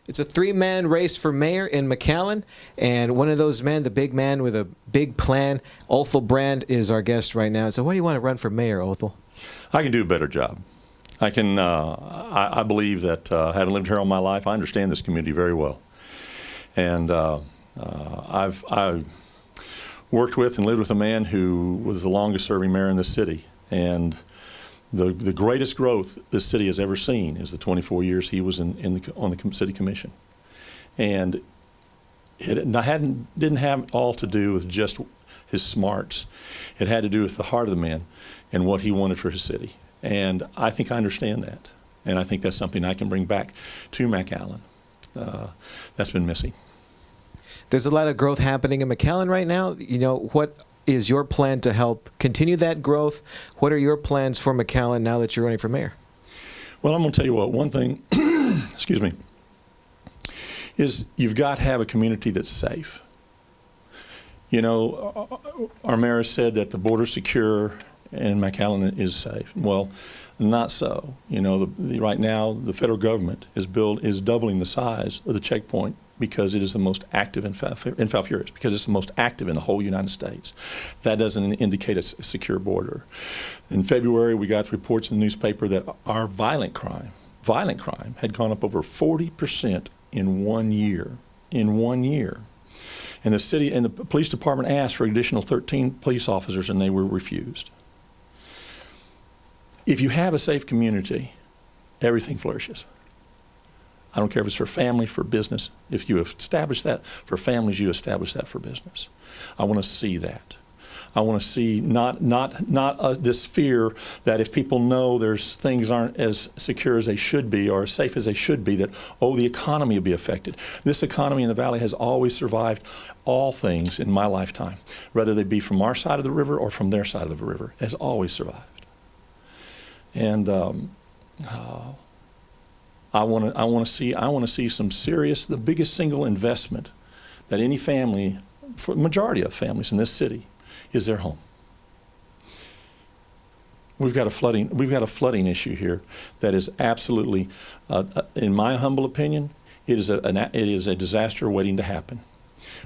It's a three-man race for mayor in Mcallen, and one of those men, the big man with a big plan, Othal Brand, is our guest right now. So why do you want to run for mayor, Othal? I can do a better job. I can. I believe that having lived here all my life, I understand this community very well, and I've worked with and lived with a man who was the longest-serving mayor in this city, and the greatest growth this city has ever seen is the 24 years he was on the city commission. And it didn't have all to do with just his smarts. It had to do with the heart of the man and what he wanted for his city. And I think I understand that. And I think that's something I can bring back to Mcallen. That's been missing. There's a lot of growth happening in Mcallen right now. You know, what is your plan to help continue that growth? What are your plans for Mcallen now that you're running for mayor? Well, I'm going to tell you what, one thing, excuse me, is you've got to have a community that's safe. You know, our mayor said that the border's secure and Mcallen is safe. Well, not so. You know, right now the federal government is doubling the size of the checkpoint because it is the most active in Falfurrias, because it's the most active in the whole United States. That doesn't indicate a secure border. In February, we got reports in the newspaper that our violent crime had gone up over 40% in 1 year. In 1 year. And the city and the police department asked for an additional 13 police officers, and they were refused. If you have a safe community, everything flourishes. I don't care if it's for family, for business. If you establish that for families, you establish that for business. I want to see that. I want to see not this fear that if people know things aren't as secure as they should be or as safe as they should be, that, oh, the economy will be affected. This economy in the Valley has always survived all things in my lifetime, whether they be from our side of the river or from their side of the river, has always survived. And I want to see some serious, the biggest single investment that any family, for the majority of families in this city, is their home. We've got a flooding issue here that is absolutely, in my humble opinion, it is a disaster waiting to happen.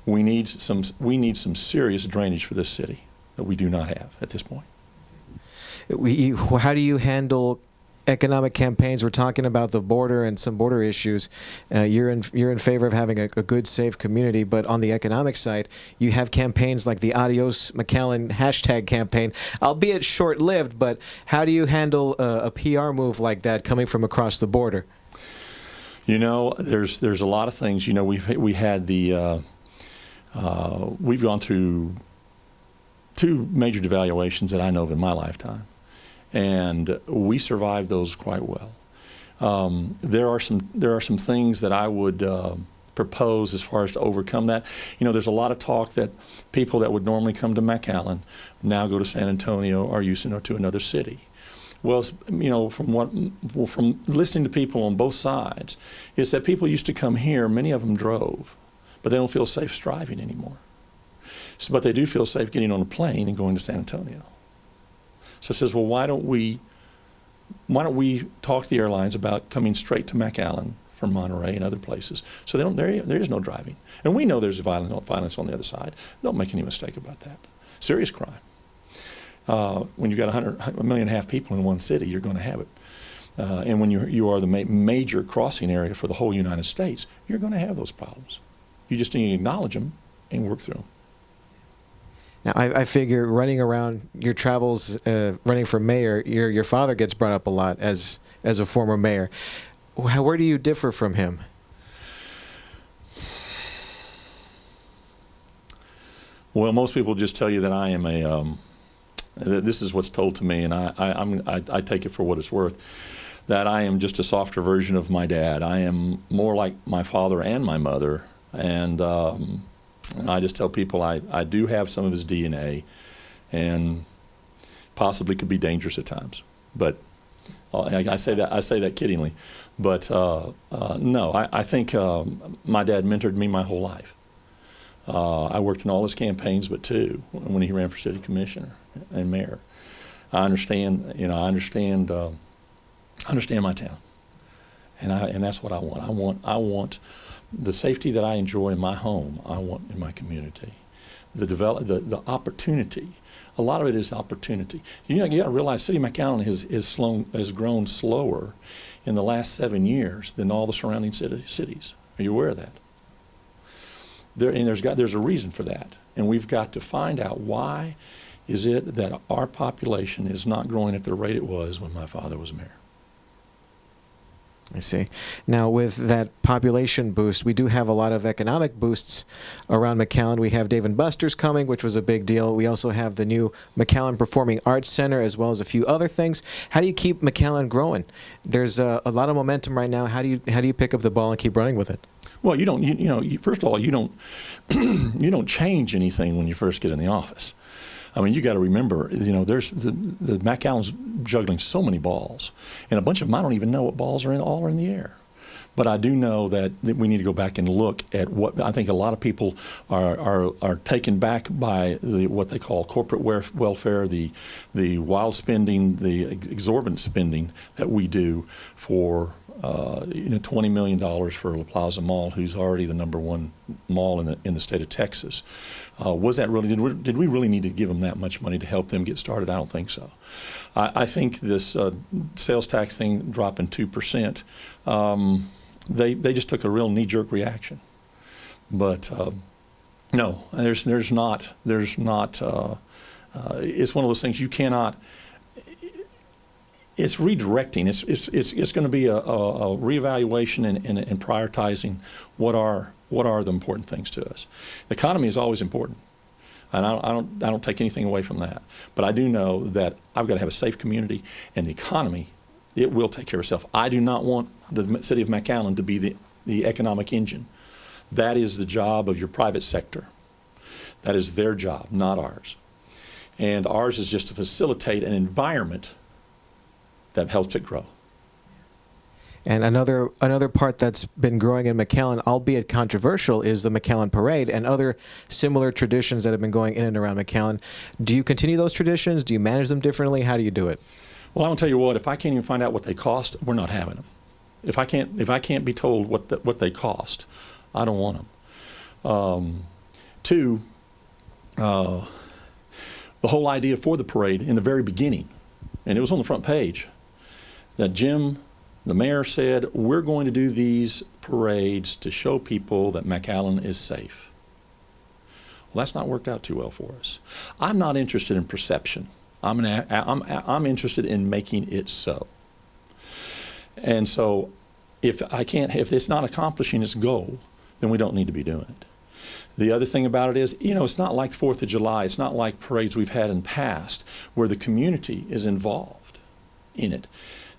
We need some serious drainage for this city that we do not have at this point. How do you handle economic campaigns? We're talking about the border and some border issues. You're in favor of having a good, safe community, but on the economic side, you have campaigns like the Adios Mcallen hashtag campaign, albeit short-lived. But how do you handle a PR move like that coming from across the border? You know, there's a lot of things. You know, we've gone through 2 major devaluations that I know of in my lifetime. And we survived those quite well. There are some things that I would propose as far as to overcome that. You know, there's a lot of talk that people that would normally come to Mcallen now go to San Antonio or Houston or to another city. Well, you know, from listening to people on both sides, is that people used to come here. Many of them drove, but they don't feel safe driving anymore. So, but they do feel safe getting on a plane and going to San Antonio. So it says, well, why don't we talk to the airlines about coming straight to Mcallen from Monterey and other places? So there is no driving. And we know there's violence on the other side. Don't make any mistake about that. Serious crime. When you've got 1.5 million people in one city, you're going to have it. And when you are the major crossing area for the whole United States, you're going to have those problems. You just need to acknowledge them and work through them. Now, I figure running around your travels, running for mayor, your father gets brought up a lot as a former mayor. Where do you differ from him? Well, most people just tell you that I am this is what's told to me, and I take it for what it's worth, that I am just a softer version of my dad. I am more like my father and my mother, and I just tell people I do have some of his DNA, and possibly could be dangerous at times. But I say that kiddingly. But no, I think my dad mentored me my whole life. I worked in all his campaigns, but 2 when he ran for city commissioner and mayor. I understand my town, And that's what I want. I want the safety that I enjoy in my home. I want in my community. The opportunity. A lot of it is opportunity. You got to realize City of Mcallen has grown slower in the last 7 years than all the surrounding cities. Are you aware of that? There's a reason for that, and we've got to find out why is it that our population is not growing at the rate it was when my father was mayor. I see. Now, with that population boost, we do have a lot of economic boosts around Mcallen. We have Dave & Buster's coming, which was a big deal. We also have the new Mcallen Performing Arts Center, as well as a few other things. How do you keep Mcallen growing? There's a lot of momentum right now. How do you pick up the ball and keep running with it? Well, first of all, you don't you don't change anything when you first get in the office. I mean, you got to remember, there's the Mcallen's juggling so many balls, and a bunch of them I don't even know what balls all are in the air. But I do know that we need to go back and look at what I think a lot of people are taken back by what they call corporate welfare, the wild spending, the exorbitant spending that we do for $20 million for La Plaza Mall, who's already the #1 mall in the state of Texas. Was that really? Did we really need to give them that much money to help them get started? I don't think so. I think this sales tax thing dropping 2%. They just took a real knee-jerk reaction. But no, there's not. It's one of those things you cannot. It's redirecting. It's going to be a reevaluation and prioritizing what are the important things to us. The economy is always important, and I don't take anything away from that. But I do know that I've got to have a safe community, and the economy, it will take care of itself. I do not want the city of Mcallen to be the economic engine. That is the job of your private sector. That is their job, not ours. And ours is just to facilitate an environment that helps it grow. And another part that's been growing in Mcallen, albeit controversial, is the Mcallen Parade and other similar traditions that have been going in and around Mcallen. Do you continue those traditions? Do you manage them differently? How do you do it? Well, I'm gonna tell you what. If I can't even find out what they cost, we're not having them. If I can't be told what they cost, I don't want them. Two, the whole idea for the parade in the very beginning, and it was on the front page, that Jim, the mayor, said, we're going to do these parades to show people that Mcallen is safe. Well, that's not worked out too well for us. I'm not interested in perception. I'm interested in making it so. And so if it's not accomplishing its goal, then we don't need to be doing it. The other thing about it is, it's not like 4th of July. It's not like parades we've had in the past where the community is involved in it.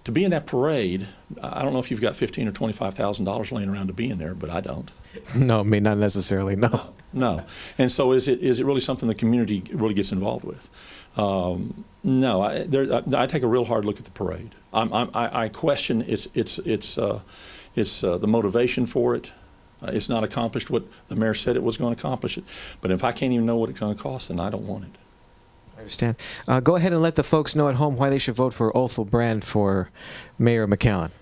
To be in that parade, I don't know if you've got $15,000 or $25,000 laying around to be in there, but I don't. No, me not necessarily. No. No. And so is it really something the community really gets involved with? No. I take a real hard look at the parade. I question the motivation for it. It's not accomplished what the mayor said it was going to accomplish it. But if I can't even know what it's going to cost, then I don't want it. I understand. Go ahead and let the folks know at home why they should vote for Othal Brand for Mayor of Mcallen.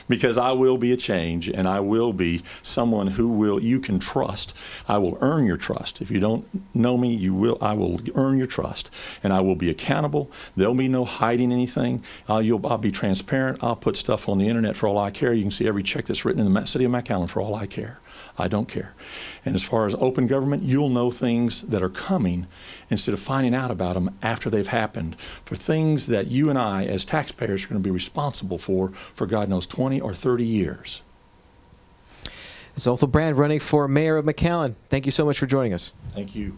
Because I will be a change, and I will be someone you can trust. I will earn your trust. If you don't know me, I will earn your trust, and I will be accountable. There'll be no hiding anything. I'll be transparent. I'll put stuff on the internet for all I care. You can see every check that's written in the city of Mcallen for all I care. I don't care. And as far as open government, you'll know things that are coming instead of finding out about them after they've happened, for things that you and I as taxpayers are going to be responsible for God knows 20 or 30 years. It's Othal Brand running for Mayor of Mcallen. Thank you so much for joining us. Thank you.